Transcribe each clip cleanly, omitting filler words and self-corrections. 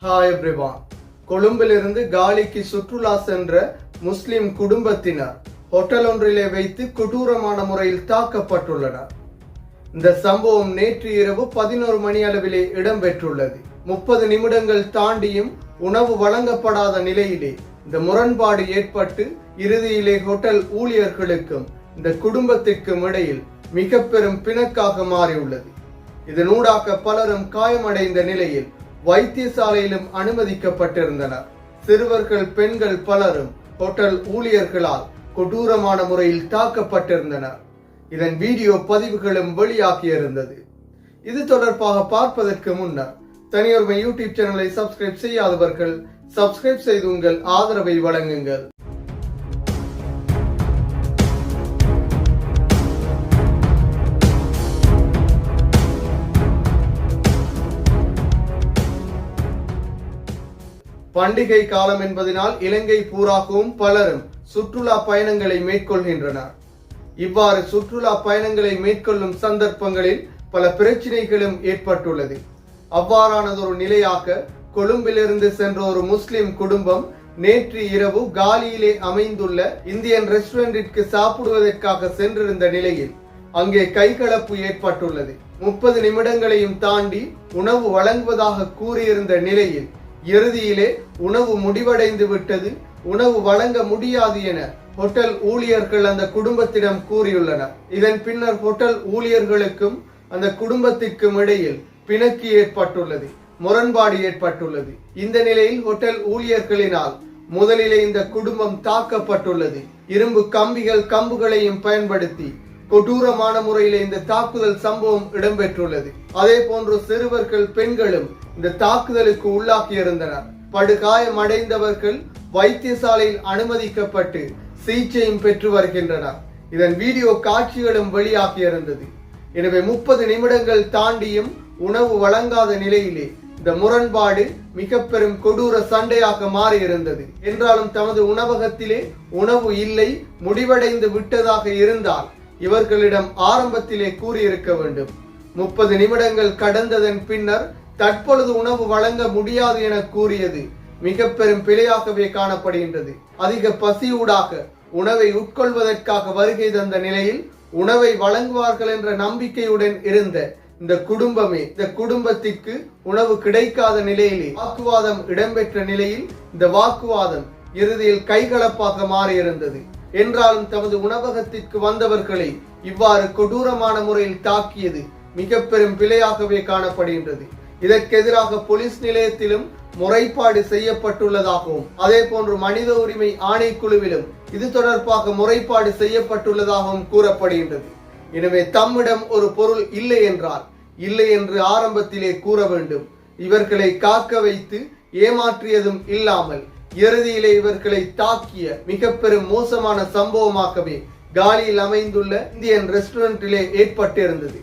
Hi everyone. கொழும்பிலிருந்து காலிக்கு சுற்றுலா சென்ற முஸ்லிம் குடும்பத்தினர் ஹோட்டல் ஒன்றிலே வைத்து கொடூரமான முறையில் தாக்கப்பட்டுள்ளனர். இந்த சம்பவம் நேற்று இரவு 11 மணி அளவிலே இடம்பெற்றுள்ளது. 30 நிமிடங்கள் தாண்டியும் உணவு வழங்கப்படாத நிலையிலே இந்த முரண்பாடு ஏற்பட்டு இறுதியிலே ஹோட்டல் ஊழியர்களுக்கும் இந்த குடும்பத்திற்கும் இடையில் மிக பெரும் பிணக்காக மாறியுள்ளது. இதனூடாக பலரும் காயமடைந்த நிலையில் வைத்தியசாலையிலும் அனுமதிக்கப்பட்டிருந்தனர். சிறுவர்கள், பெண்கள் பலரும் ஹோட்டல் ஊழியர்களால் கொடூரமான முறையில் தாக்கப்பட்டிருந்தனர். இதன் வீடியோ பதிவுகளும் வெளியாகியிருந்தது. இது தொடர்பாக பார்ப்பதற்கு முன்னர் தனியொருமை யூடியூப் சேனலை சப்ஸ்கிரைப் செய்யாதவர்கள் சப்ஸ்கிரைப் செய்து உங்கள் ஆதரவை வழங்குங்கள். பண்டிகை காலம் என்பதனால் இலங்கை பூராகவும் பலரும் சுற்றுலா பயணங்களை மேற்கொள்கின்றனர். இவ்வாறு சுற்றுலா பயணங்களை மேற்கொள்ளும் சந்தர்ப்பங்களில் பல பிரச்சனைகளும் ஏற்பட்டுள்ளது. அவ்வாறானதொரு நிலையாக கொழும்பிலிருந்து சென்ற ஒரு முஸ்லிம் குடும்பம் நேற்று இரவு காலியிலே அமைந்துள்ள இந்தியன் ரெஸ்டாரண்டிற்கு சாப்பிடுவதற்காக சென்றிருந்த நிலையில் அங்கே கைகலப்பு ஏற்பட்டுள்ளது. 30 நிமிடங்களையும் தாண்டி உணவு வழங்குவதாக கூறியிருந்த நிலையில் இறுதியிலே உணவு முடிவடைந்து விட்டது, உணவு வழங்க முடியாது என ஹோட்டல் ஊழியர்கள் அந்த குடும்பத்திடம் கூறியுள்ளனர். இதன் பின்னர் ஹோட்டல் ஊழியர்களுக்கும் அந்த குடும்பத்திற்கும் இடையில் பிணக்கு ஏற்பட்டுள்ளது, முரண்பாடு ஏற்பட்டுள்ளது. இந்த நிலையில் ஹோட்டல் ஊழியர்களினால் முதலிலே இந்த குடும்பம் தாக்கப்பட்டுள்ளது. இரும்பு கம்புகளையும் பயன்படுத்தி கொடூரமான முறையிலே இந்த தாக்குதல் சம்பவம் இடம்பெற்றுள்ளது. அதே போன்று சிறுவர்கள், பெண்களும் இந்த தாக்குதலுக்கு உள்ளாகியிருந்தனர். படுகாயம் அடைந்தவர்கள் வைத்தியசாலையில் அனுமதிக்கப்பட்டு சிகிச்சையும் பெற்று வருகின்றனர். இதன் வீடியோ காட்சிகளும் வெளியாகியிருந்தது. எனவே 30 நிமிடங்கள் தாண்டியும் உணவு வழங்காத நிலையிலே இந்த முரண்பாடு மிக பெரும் கொடூர சண்டையாக மாறியிருந்தது. என்றாலும் தமது உணவகத்திலே உணவு இல்லை, முடிவடைந்து விட்டதாக இருந்தால் இவர்களிடம் ஆரம்பத்திலே கூறியிருக்க வேண்டும். 30 நிமிடங்கள் கடந்ததன் பின்னர் தற்பொழுது உணவு வழங்க முடியாது என கூறியது மிக பெரும் பிழையாகவே காணப்படுகின்றது. அதிக பசியூடாக உணவை உட்கொள்வதற்காக வருகை தந்த நிலையில் உணவை வழங்குவார்கள் என்ற நம்பிக்கையுடன் இருந்த இந்த குடும்பமே இந்த குடும்பத்திற்கு உணவு கிடைக்காத நிலையிலே வாக்குவாதம் இடம்பெற்ற நிலையில் இந்த வாக்குவாதம் இறுதியில் கைகலப்பாக மாறியிருந்தது. என்றாலும் தமது உணவகத்திற்கு வந்தவர்களை இவ்வாறு கொடூரமான முறையில் தாக்கியது மிக பெரும் பிழையாகவே காணப்படுகின்றது. இதற்கு எதிராக போலீஸ் நிலையத்திலும் முறைப்பாடு செய்யப்பட்டுள்ளதாகவும் அதே போன்று மனித உரிமை ஆணைக்குழுவிலும் இது தொடர்பாக முறைப்பாடு செய்யப்பட்டுள்ளதாகவும் கூறப்படுகின்றது. எனவே தம்மிடம் ஒரு பொருள் இல்லை என்றால் இல்லை என்று ஆரம்பத்திலே கூற வேண்டும். இவர்களை காக்க வைத்து ஏமாற்றியதும் இல்லாமல் இறுதியிலே இவர்களை தாக்கிய மிக பெரும் மோசமான சம்பவமாகவே காலியில் அமைந்துள்ள இந்தியன் ரெஸ்டாரண்டிலே ஏற்பட்டிருந்தது.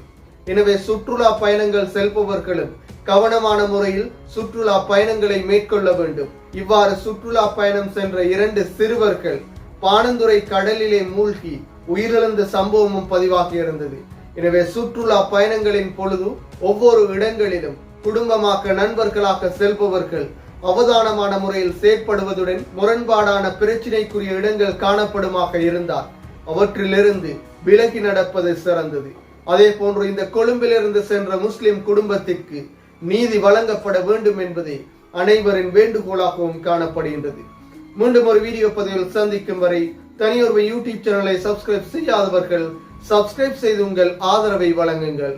எனவே சுற்றுலா பயணங்கள் செல்பவர்களும் கவனமான முறையில் சுற்றுலா பயணங்களை மேற்கொள்ள வேண்டும். இவ்வாறு சுற்றுலா பயணம் சென்ற 2 சிறுவர்கள் பாணந்துறை கடலிலே மூழ்கி உயிரிழந்த சம்பவமும் பதிவாகி இருந்தது. எனவே சுற்றுலா பயணங்களின் பொழுது ஒவ்வொரு இடங்களிலும் குடும்பமாக, நண்பர்களாக செல்பவர்கள் அவதானமான முறையில் செயற்படுவதுடன் முரண்பாடான பிரச்சினைக்குரிய இடங்கள் காணப்படுமாக இருந்தால் அவற்றிலிருந்து விலகி நடப்பது சிறந்தது. அதே போன்று இந்த கொழும்பிலிருந்து சென்ற முஸ்லிம் குடும்பத்திற்கு நீதி வழங்கப்பட வேண்டும் என்பதே அனைவரின் வேண்டுகோளாகவும் காணப்படுகின்றது. மீண்டும் ஒரு வீடியோ பதிவில் சந்திக்கும் வரை தனியொரு யூடியூப் சேனலை சப்ஸ்கிரைப் செய்யாதவர்கள் சப்ஸ்கிரைப் செய்து உங்கள் ஆதரவை வழங்குங்கள்.